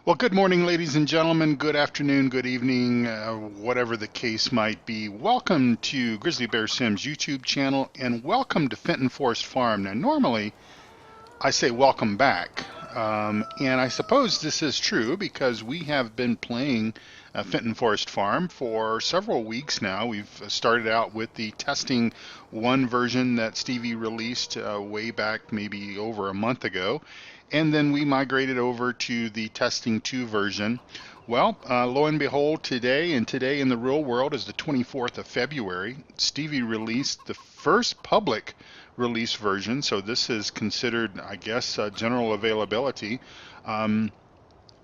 Well, good morning, ladies and gentlemen. Good afternoon, good evening, whatever the case might be. Welcome to Grizzly Bear Sims YouTube channel and welcome to Fenton Forest Farm. Now, normally I say welcome back, and I suppose this is true because we have been playing Fenton Forest Farm for several weeks now. We've started out with the testing one version that Stevie released way back maybe over a month ago, and then we migrated over to the testing 2 version. Well, lo and behold, today in the real world is the 24th of February. Stevie released the first public release version, so this is considered, I guess, general availability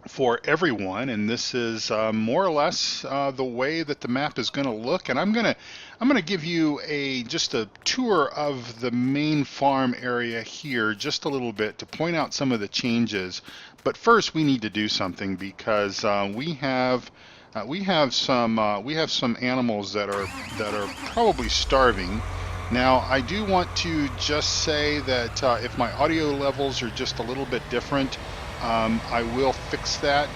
for everyone, and this is more or less the way that the map is going to look. And I'm gonna give you just a tour of the main farm area here, just a little bit to point out some of the changes. But first, we need to do something because we have some animals that are probably starving. Now, I do want to just say that if my audio levels are just a little bit different, I will fix that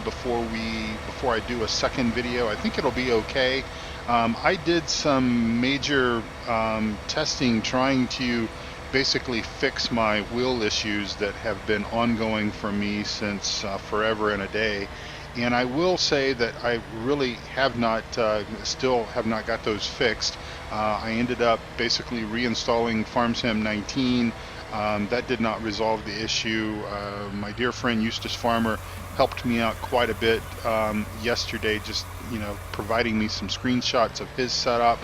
before I do a second video. I think it'll be okay. I did some major testing trying to basically fix my wheel issues that have been ongoing for me since forever and a day. And I will say that I really have not, still have not got those fixed. I ended up basically reinstalling FarmSim 19. That did not resolve the issue. My dear friend Eustace Pharmer helped me out quite a bit yesterday, just providing me some screenshots of his setup.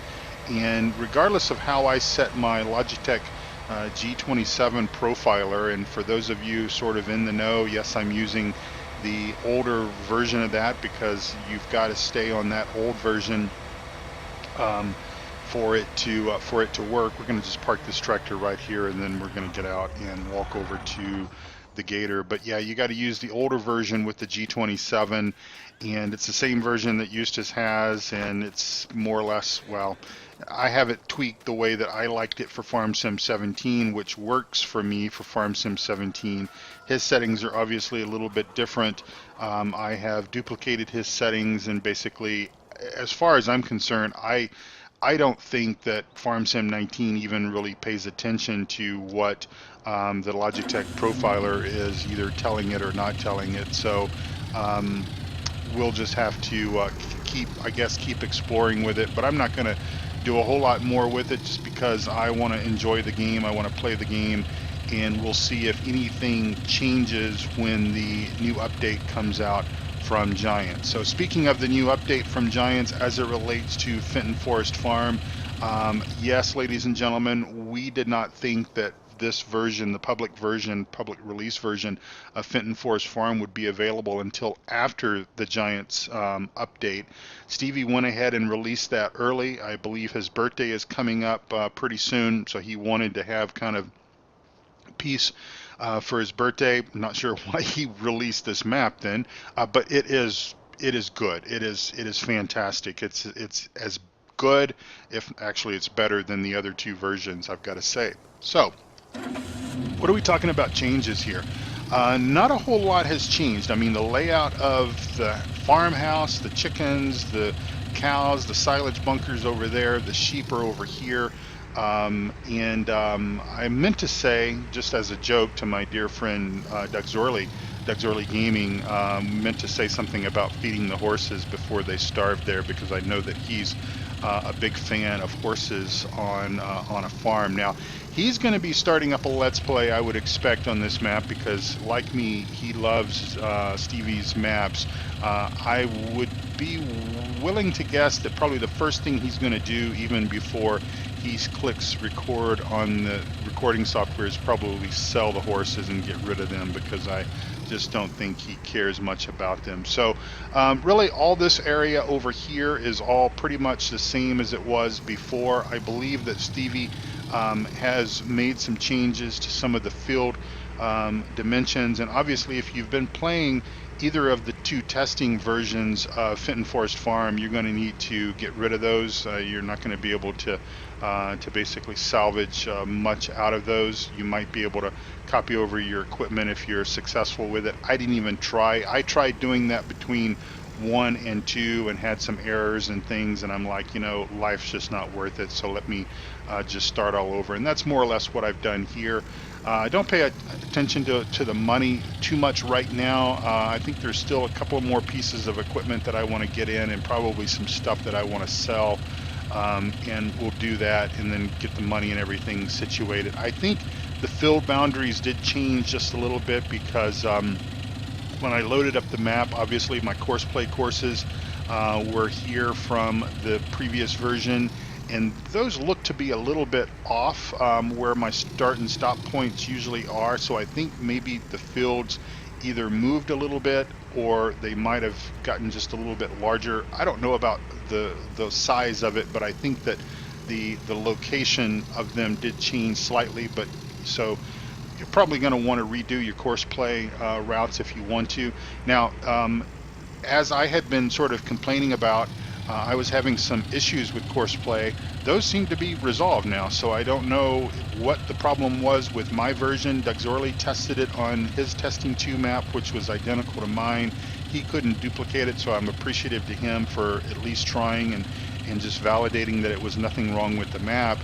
And regardless of how I set my Logitech G27 profiler, and for those of you sort of in the know, yes, I'm using the older version of that because you've got to stay on that old version for it to work. We're going to just park this tractor right here, and then we're going to get out and walk over to the gator. But yeah, you got to use the older version with the G27, and it's the same version that Eustace has, and it's more or less, well, I have it tweaked the way that I liked it for FarmSim 17, which works for me for FarmSim 17. His settings are obviously a little bit different. I have duplicated his settings, and basically, as far as I'm concerned, I don't think that FarmSim 19 even really pays attention to what the Logitech profiler is either telling it or not telling it. So we'll just have to keep exploring with it. But I'm not going to do a whole lot more with it just because I want to enjoy the game. I want to play the game, and we'll see if anything changes when the new update comes out from Giants. So speaking of the new update from Giants as it relates to Fenton Forest Farm, yes, ladies and gentlemen, we did not think that this version, the public release version of Fenton Forest Farm would be available until after the Giants update. Stevie went ahead and released that early. I believe his birthday is coming up pretty soon, so he wanted to have kind of peace for his birthday. I'm not sure why he released this map then, but it is good. It is fantastic. It's as good, if actually it's better than the other 2 versions, I've got to say. So what are we talking about changes here? Not a whole lot has changed. I mean, the layout of the farmhouse, the chickens, the cows, the silage bunkers over there, the sheep are over here. I meant to say, just as a joke to my dear friend Duckzorly Gaming, meant to say something about feeding the horses before they starve there, because I know that he's a big fan of horses on a farm. Now, he's going to be starting up a Let's Play, I would expect, on this map because, like me, he loves Stevie's maps. I would be willing to guess that probably the first thing he's going to do, even before he clicks record on the recording software, is probably sell the horses and get rid of them, because I just don't think he cares much about them. So really all this area over here is all pretty much the same as it was before. I believe that Stevie has made some changes to some of the field dimensions, and obviously if you've been playing either of the two testing versions of Fenton Forest Farm, you're going to need to get rid of those. You're not going to be able to basically salvage much out of those. You might be able to copy over your equipment if you're successful with it. I didn't even try. I tried doing that between 1 and 2 and had some errors and things, and I'm like, you know, life's just not worth it, so let me just start all over. And that's more or less what I've done here. I don't pay attention to the money too much right now. I think there's still a couple more pieces of equipment that I want to get in, and probably some stuff that I want to sell, and we'll do that and then get the money and everything situated. I think the field boundaries did change just a little bit because when I loaded up the map, obviously my courseplay courses were here from the previous version, and those look to be a little bit off where my start and stop points usually are. So I think maybe the fields either moved a little bit or they might have gotten just a little bit larger. I don't know about the size of it, but I think that the location of them did change slightly. But so you're probably going to want to redo your course play routes if you want to. Now, as I had been sort of complaining about, I was having some issues with course play. Those seem to be resolved now, so I don't know what the problem was with my version. Duckzorly tested it on his testing 2 map, which was identical to mine. He couldn't duplicate it, so I'm appreciative to him for at least trying and just validating that it was nothing wrong with the map.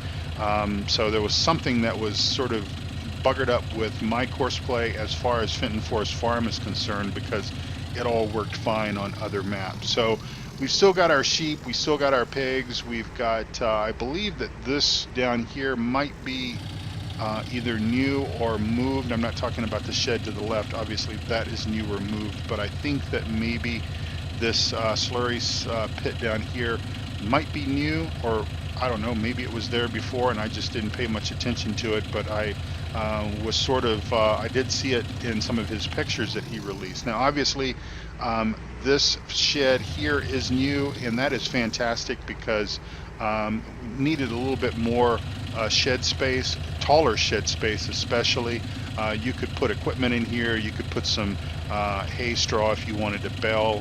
So there was something that was sort of buggered up with my course play as far as Fenton Forest Farm is concerned, because it all worked fine on other maps. So we've still got our sheep, we still got our pigs, we've got, I believe that this down here might be either new or moved. I'm not talking about the shed to the left, obviously that is new or moved, but I think that maybe this slurry pit down here might be new, or I don't know, maybe it was there before and I just didn't pay much attention to it, but I was sort of, I did see it in some of his pictures that he released. Now obviously this shed here is new, and that is fantastic because needed a little bit more shed space, taller shed space especially. You could put equipment in here, you could put some hay straw if you wanted to bale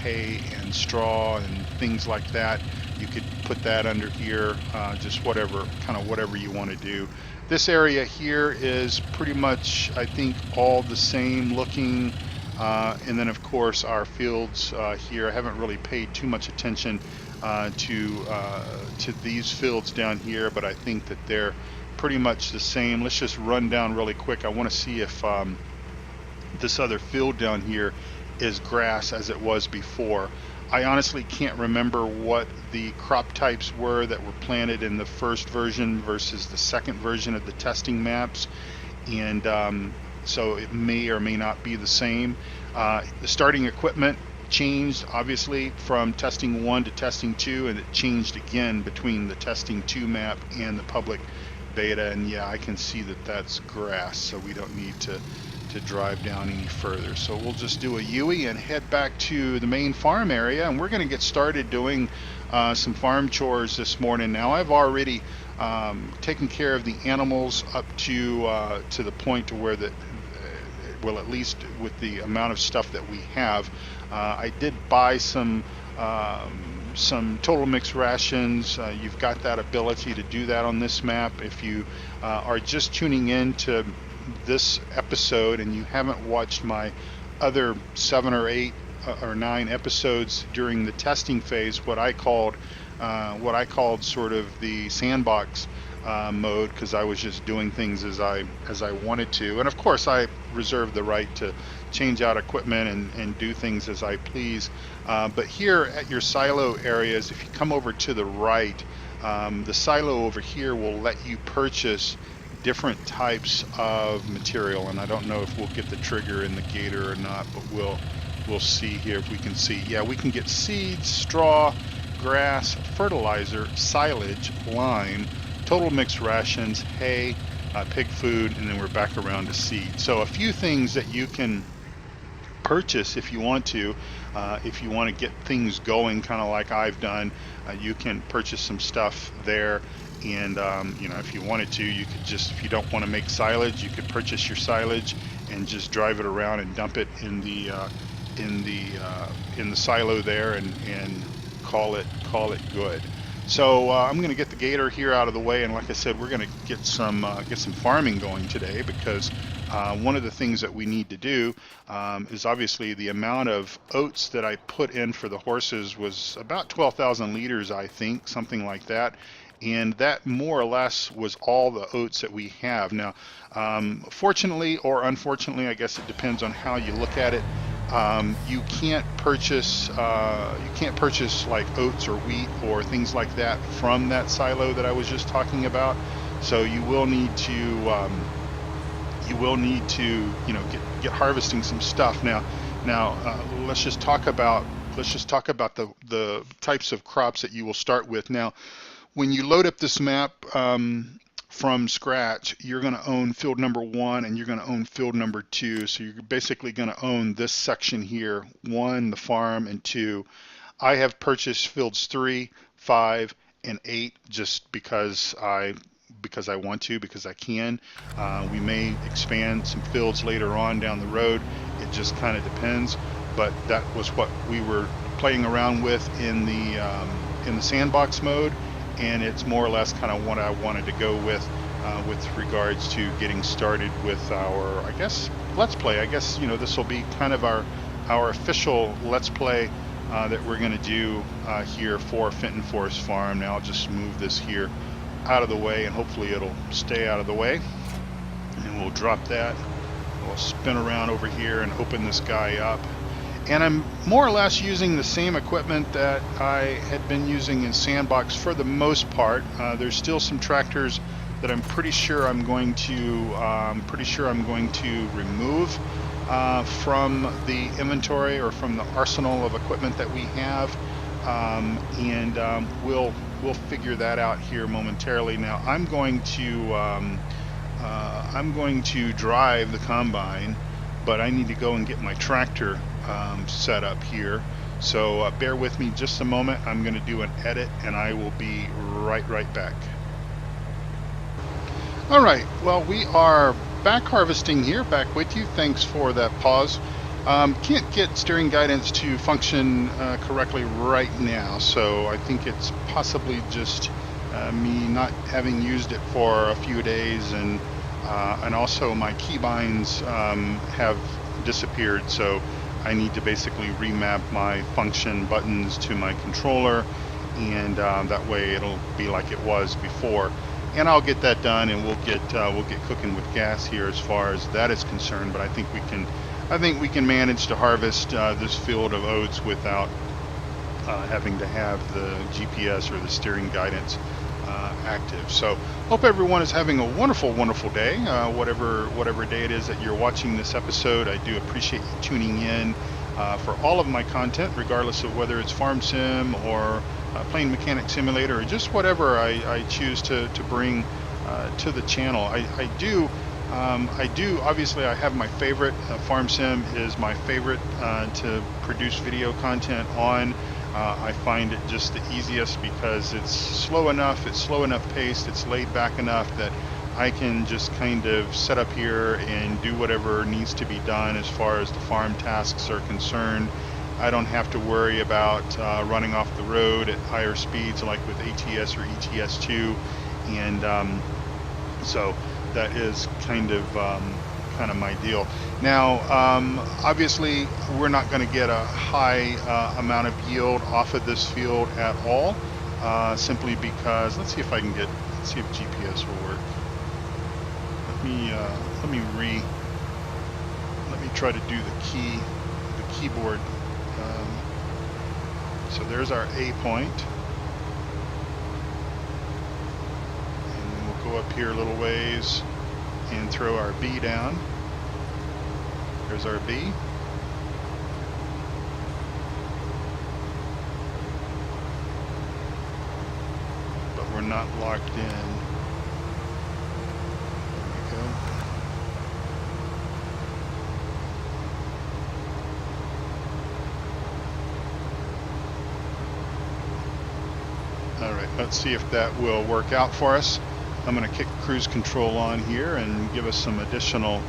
hay and straw and things like that. You could put that under here, just whatever, kind of whatever you want to do. This area here is pretty much, I think, all the same looking. And then of course our fields here, I haven't really paid too much attention to these fields down here, but I think that they're pretty much the same. Let's just run down really quick. I want to see if this other field down here is grass as it was before. I honestly can't remember what the crop types were that were planted in the first version versus the second version of the testing maps, and so it may or may not be the same. The starting equipment changed obviously from testing 1 to testing 2, and it changed again between the testing 2 map and the public beta, and yeah, I can see that that's grass, so we don't need to drive down any further. So we'll just do a U-ey and head back to the main farm area, and we're going to get started doing some farm chores this morning. Now I've already taken care of the animals up to the point to where that well, at least with the amount of stuff that we have. I did buy some total mix rations. You've got that ability to do that on this map. If you are just tuning in to this episode and you haven't watched my other 7 or 8 or 9 episodes during the testing phase, what I called sort of the sandbox mode, because I was just doing things as I wanted to, and of course I reserve the right to change out equipment and do things as I please, but here at your silo areas, if you come over to the right, the silo over here will let you purchase different types of material, and I don't know if we'll get the trigger in the gator or not, but we'll see here if we can see. Yeah, we can get seeds, straw, grass, fertilizer, silage, lime, total mix rations, hay, pig food, and then we're back around to seed. So a few things that you can purchase if you want to. If you want to get things going, kind of like I've done, you can purchase some stuff there. And you know, if you wanted to, you could just, if you don't want to make silage, you could purchase your silage and just drive it around and dump it in the in the in the silo there, and call it good. So I'm going to get the gator here out of the way, and like I said, we're going to get some farming going today, because one of the things that we need to do is obviously the amount of oats that I put in for the horses was about 12,000 liters, I think, something like that. And that more or less was all the oats that we have. Now, fortunately or unfortunately, I guess it depends on how you look at it. You can't purchase like oats or wheat or things like that from that silo that I was just talking about. So you will need to you know, get harvesting some stuff. Now let's just talk about the types of crops that you will start with. Now, when you load up this map from scratch, you're going to own field number 1 and you're going to own field number 2. So you're basically going to own this section here, 1, the farm, and 2. I have purchased fields 3, 5, and 8 just because I want to, because I can. We may expand some fields later on down the road. It just kind of depends. But that was what we were playing around with in the sandbox mode, and it's more or less kind of what I wanted to go with regards to getting started with our, I guess, Let's Play. I guess, you know, this will be kind of our official Let's Play that we're going to do here for Fenton Forest Farm. Now I'll just move this here out of the way, and hopefully it'll stay out of the way. And we'll drop that. We'll spin around over here and open this guy up. And I'm more or less using the same equipment that I had been using in Sandbox for the most part. There's still some tractors that I'm pretty sure I'm going to remove from the inventory, or from the arsenal of equipment that we have, and we'll figure that out here momentarily. Now I'm going to drive the combine, but I need to go and get my tractor set up here. So bear with me just a moment. I'm going to do an edit, and I will be right back. All right, well, we are back harvesting here, back with you. Thanks for that pause. Can't get steering guidance to function correctly right now, so I think it's possibly just me not having used it for a few days, and also my keybinds have disappeared, so I need to basically remap my function buttons to my controller, and that way it'll be like it was before. And I'll get that done, and we'll get cooking with gas here as far as that is concerned. But I think we can manage to harvest this field of oats without having to have the GPS or the steering guidance active. So hope everyone is having a wonderful day, whatever day it is that you're watching this episode. I do appreciate you tuning in for all of my content, regardless of whether it's Farm Sim or Plane Mechanic Simulator, or just whatever I choose to bring to the channel. I do obviously I have my favorite. Farm Sim is my favorite to produce video content on. I find it just the easiest because it's slow enough paced, it's laid back enough that I can just kind of set up here and do whatever needs to be done as far as the farm tasks are concerned. I don't have to worry about running off the road at higher speeds like with ATS or ETS2, and so that is kind of my deal. Now, obviously, we're not going to get a high amount of yield off of this field at all, simply because, let's see if GPS will work. Let me try to do the keyboard. So there's our A point, and then we'll go up here a little ways and throw our B down. There's our B. But we're not locked in. There we go. All right, let's see if that will work out for us. I'm going to kick cruise control on here and give us some additional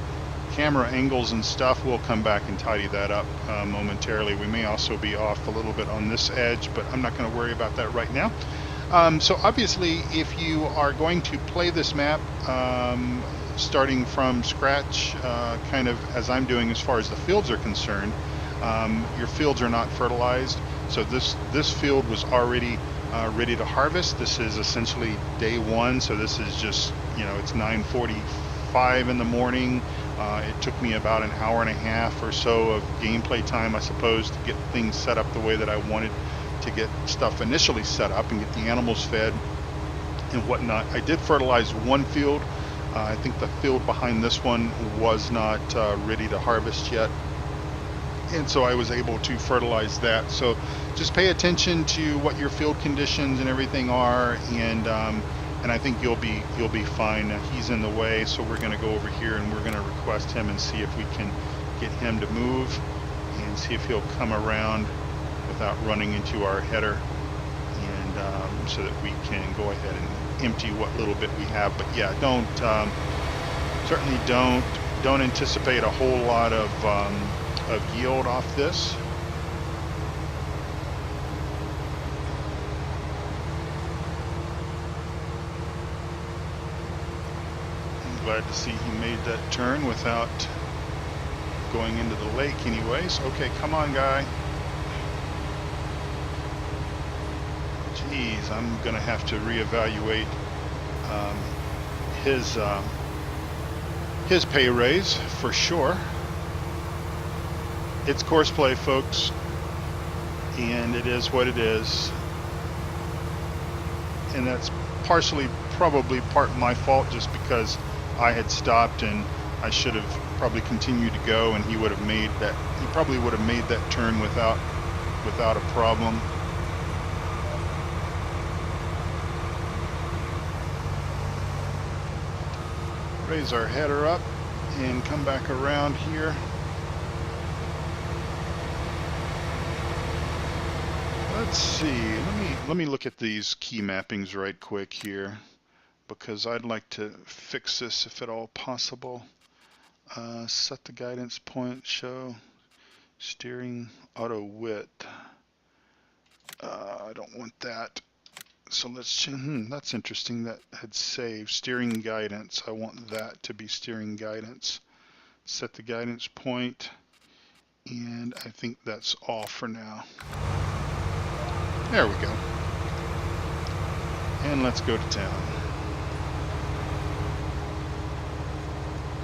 camera angles and stuff. We'll come back and tidy that up momentarily. We may also be off a little bit on this edge, but I'm not going to worry about that right now. So obviously, if you are going to play this map starting from scratch, kind of as I'm doing as far as the fields are concerned, your fields are not fertilized. So this field was already ready to harvest. This is essentially day one. So this is just, it's 9:45 in the morning. It took me about an hour and a half or so of gameplay time, I suppose, to get things set up the way that I wanted to get stuff initially set up and get the animals fed and whatnot. I did fertilize one field. I think the field behind this one was not ready to harvest yet, and so I was able to fertilize that. So just pay attention to what your field conditions and everything are, and I think you'll be fine. Now, he's in the way, so we're going to go over here and we're going to request him and see if we can get him to move and see if he'll come around without running into our header, and so that we can go ahead and empty what little bit we have. But yeah, certainly don't anticipate a whole lot of yield off this. I'm glad to see he made that turn without going into the lake anyways. Okay, come on, guy. Geez, I'm gonna have to reevaluate his pay raise for sure. It's course play, folks, and it is what it is, and that's probably part my fault, just because I had stopped and I should have probably continued to go, and he probably would have made that turn without a problem. Raise our header up and come back around here. Let's see, let me look at these key mappings right quick here, because I'd like to fix this if at all possible. Set the guidance point, show steering auto width. I don't want that. So let's change. That's interesting. That had saved steering guidance. I want that to be steering guidance. Set the guidance point, and I think that's all for now. There we go. And let's go to town.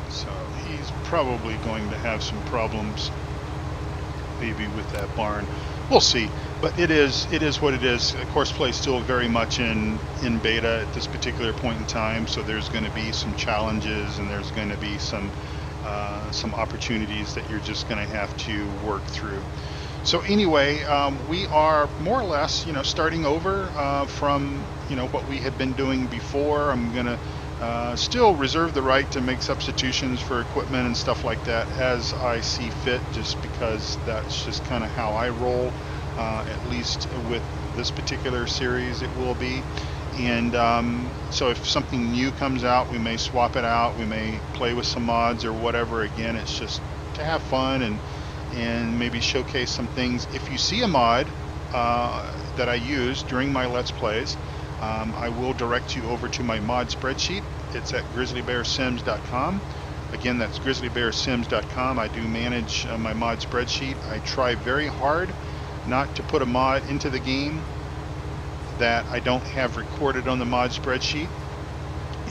So he's probably going to have some problems, maybe with that barn. We'll see. But it is what it is. Course play is still very much in beta at this particular point in time, so there's going to be some challenges, and there's going to be some opportunities that you're just going to have to work through. So anyway, we are more or less, starting over from what we had been doing before. I'm going to still reserve the right to make substitutions for equipment and stuff like that as I see fit, just because that's just kind of how I roll. At least with this particular series it will be. And so if something new comes out, we may swap it out, we may play with some mods or whatever. Again, it's just to have fun and maybe showcase some things. If you see a mod that I use during my Let's Plays, I will direct you over to my mod spreadsheet. It's at grizzlybearsims.com. Again, that's grizzlybearsims.com. I do manage my mod spreadsheet. I try very hard not to put a mod into the game that I don't have recorded on the mod spreadsheet,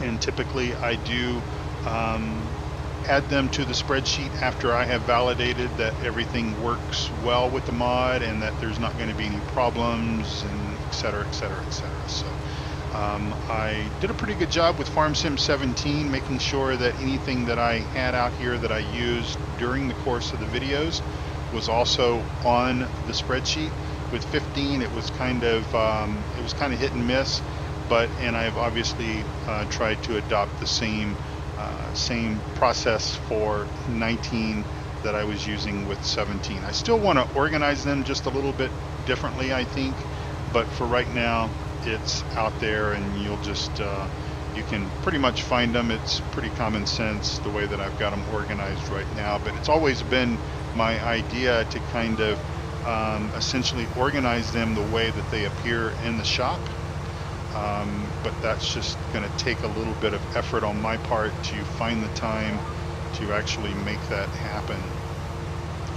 and typically I do add them to the spreadsheet after I have validated that everything works well with the mod and that there's not going to be any problems, and et cetera, et cetera, et cetera. So I did a pretty good job with Farm Sim 17, making sure that anything that I had out here that I used during the course of the videos was also on the spreadsheet. With 15, it was kind of hit and miss, and I've obviously tried to adopt the same process for 19 that I was using with 17. I still want to organize them just a little bit differently, I think, but for right now, it's out there, and you'll just you can pretty much find them. It's pretty common sense the way that I've got them organized right now, but it's always been my idea to kind of essentially organize them the way that they appear in the shop. But that's just going to take a little bit of effort on my part to find the time to actually make that happen.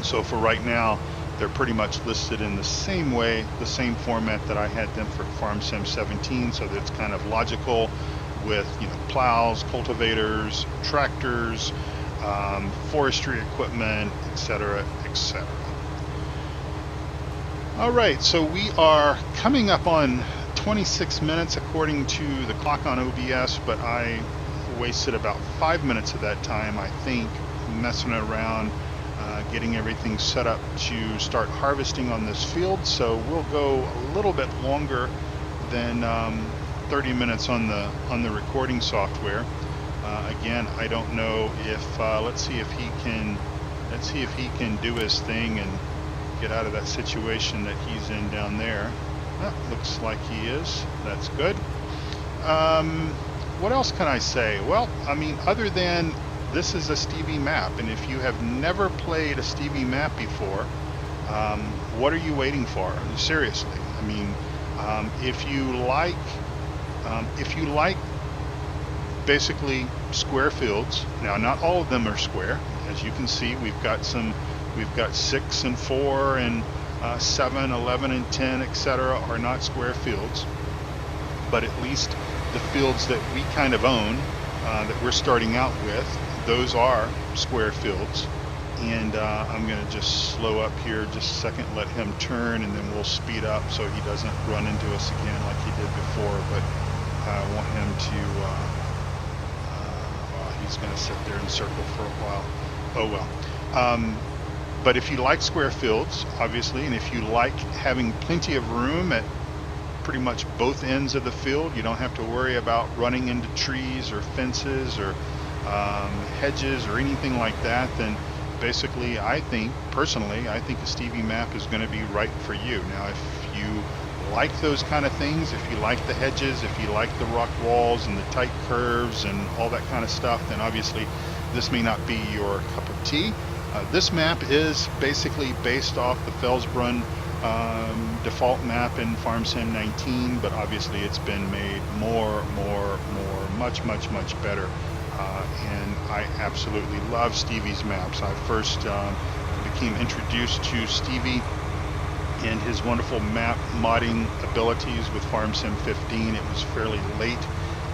So for right now, they're pretty much listed in the same way, the same format that I had them for Farm Sim 17, so that's kind of logical with, you know, plows, cultivators, tractors, forestry equipment, etc., etc. All right, so we are coming up on 26 minutes according to the clock on OBS, but I wasted about 5 minutes of that time, I think, messing around, getting everything set up to start harvesting on this field. So we'll go a little bit longer than 30 minutes on the recording software. Again, I don't know if let's see if he can do his thing and get out of that situation that he's in down there. Looks like he is. That's good. What else can I say? Well, I mean, other than this is a Stevie map, and if you have never played a Stevie map before, what are you waiting for? Seriously, I mean, if you like basically square fields. Now, not all of them are square. As you can see, we've got 6 and 4 and 7, 11 and 10, etc. are not square fields, but at least the fields that we kind of own, that we're starting out with, those are square fields. And I'm going to just slow up here just a second, let him turn, and then we'll speed up so he doesn't run into us again like he did before. But I want him to, well, he's going to sit there and circle for a while. Oh well. But if you like square fields, obviously, and if you like having plenty of room at pretty much both ends of the field, you don't have to worry about running into trees or fences or hedges or anything like that, then basically I think a Stevie map is going to be right for you. Now, if you like those kind of things, if you like the hedges, if you like the rock walls and the tight curves and all that kind of stuff, then obviously this may not be your cup of tea. This map is basically based off the Felsbrunn default map in Farm Sim 19, but obviously it's been made much better. And I absolutely love Stevie's maps. I first became introduced to Stevie and his wonderful map modding abilities with Farm Sim 15. It was fairly late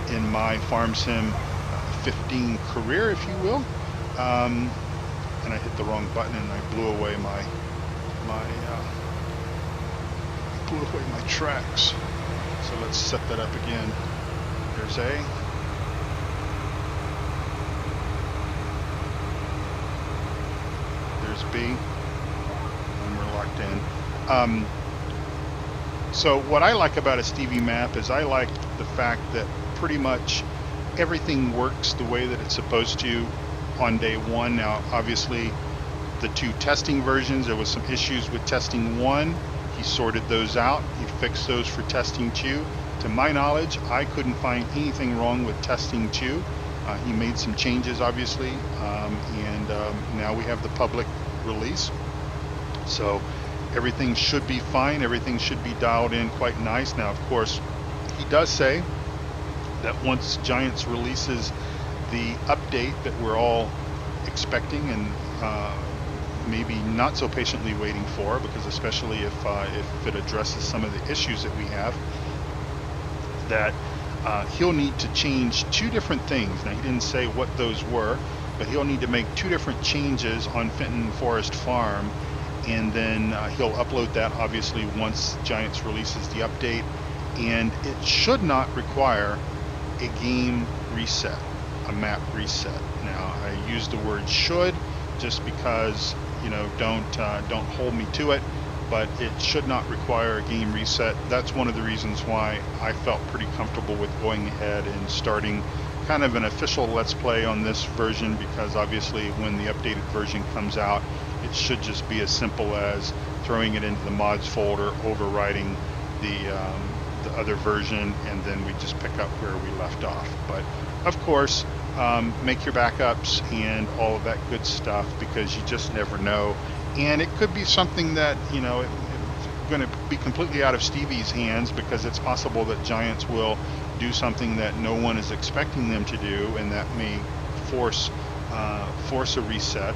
in my Farm Sim 15 career, if you will. And I hit the wrong button and I blew away my tracks. So let's set that up again. There's A. There's B. And we're locked in. So what I like about a Stevie map is I like the fact that pretty much everything works the way that it's supposed to on day one. Now, obviously, the 2 testing versions, there was some issues with testing 1. He sorted those out. He fixed those for testing 2. To my knowledge, I couldn't find anything wrong with testing 2. He made some changes, obviously, and now we have the public release. So everything should be fine. Everything should be dialed in quite nice. Now, of course, he does say that once Giants releases the update that we're all expecting and maybe not so patiently waiting for, because especially if it addresses some of the issues that we have, that he'll need to change 2 different things. Now, he didn't say what those were, but he'll need to make 2 different changes on Fenton Forest Farm, and then he'll upload that obviously once Giants releases the update, and it should not require a game reset, a map reset. Now, I use the word should just because, you know, don't hold me to it, but it should not require a game reset. That's one of the reasons why I felt pretty comfortable with going ahead and starting kind of an official Let's Play on this version, because obviously when the updated version comes out, it should just be as simple as throwing it into the mods folder, overriding the other version, and then we just pick up where we left off. But of course, make your backups and all of that good stuff, because you just never know. And it could be something that, you know, it's going to be completely out of Stevie's hands, because it's possible that Giants will do something that no one is expecting them to do, and that may force a reset.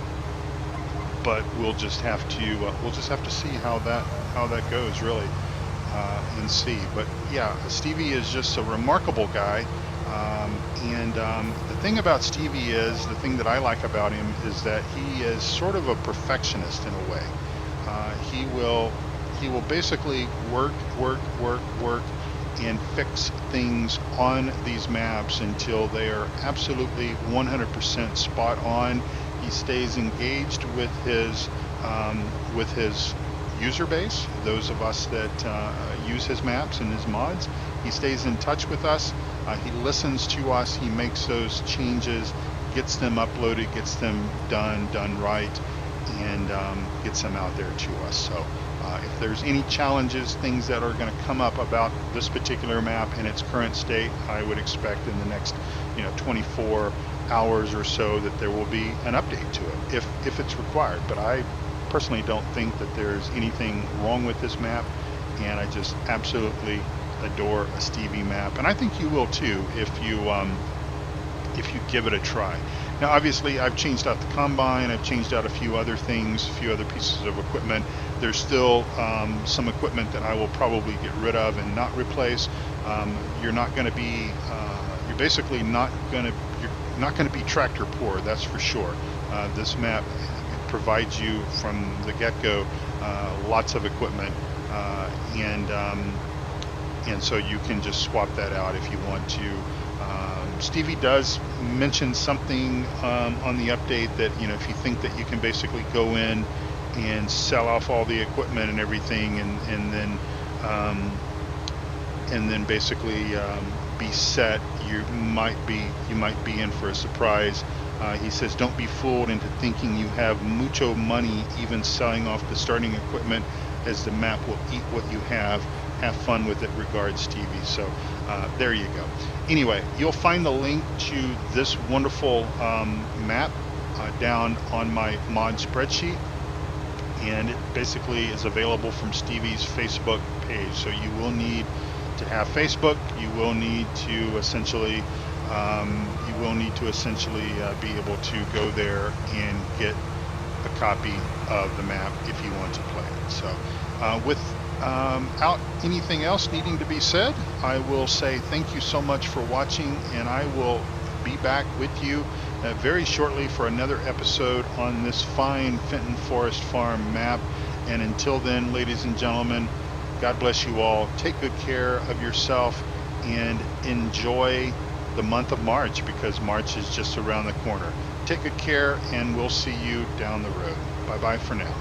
But we'll just have to see how that goes, really, and see. But yeah, Stevie is just a remarkable guy. And the thing about Stevie is, the thing that I like about him is that he is sort of a perfectionist in a way. He will basically work and fix things on these maps until they are absolutely 100% spot on. He stays engaged with his user base, those of us that use his maps and his mods. He stays in touch with us. He listens to us. He makes those changes, gets them uploaded, gets them done right, and gets them out there to us. So if there's any challenges, things that are going to come up about this particular map in its current state, I would expect in the next 24 hours or so that there will be an update to it if it's required. But I personally don't think that there's anything wrong with this map, and I just absolutely adore a Stevie map, and I think you will too if you give it a try. Now obviously I've changed out the combine, I've changed out a few other things, a few other pieces of equipment. There's still some equipment that I will probably get rid of and not replace. You're not going to be you're basically not going to be tractor poor, that's for sure. This map provides you from the get-go lots of equipment, and so you can just swap that out if you want to. Stevie does mention something on the update that, if you think that you can basically go in and sell off all the equipment and everything, and then basically be set, you might be in for a surprise. He says, don't be fooled into thinking you have mucho money even selling off the starting equipment, as the map will eat what you have. Have fun with it. Regards, Stevie. So there you go. Anyway, you'll find the link to this wonderful map down on my mod spreadsheet, and it basically is available from Stevie's Facebook page. So you will need to have Facebook. You will need to essentially be able to go there and get a copy of the map if you want to play it. So without anything else needing to be said, I will say thank you so much for watching, and I will be back with you very shortly for another episode on this fine Fenton Forest Farm map. And until then, ladies and gentlemen, God bless you all. Take good care of yourself and enjoy the month of March, because March is just around the corner. Take good care, and we'll see you down the road. Bye-bye for now.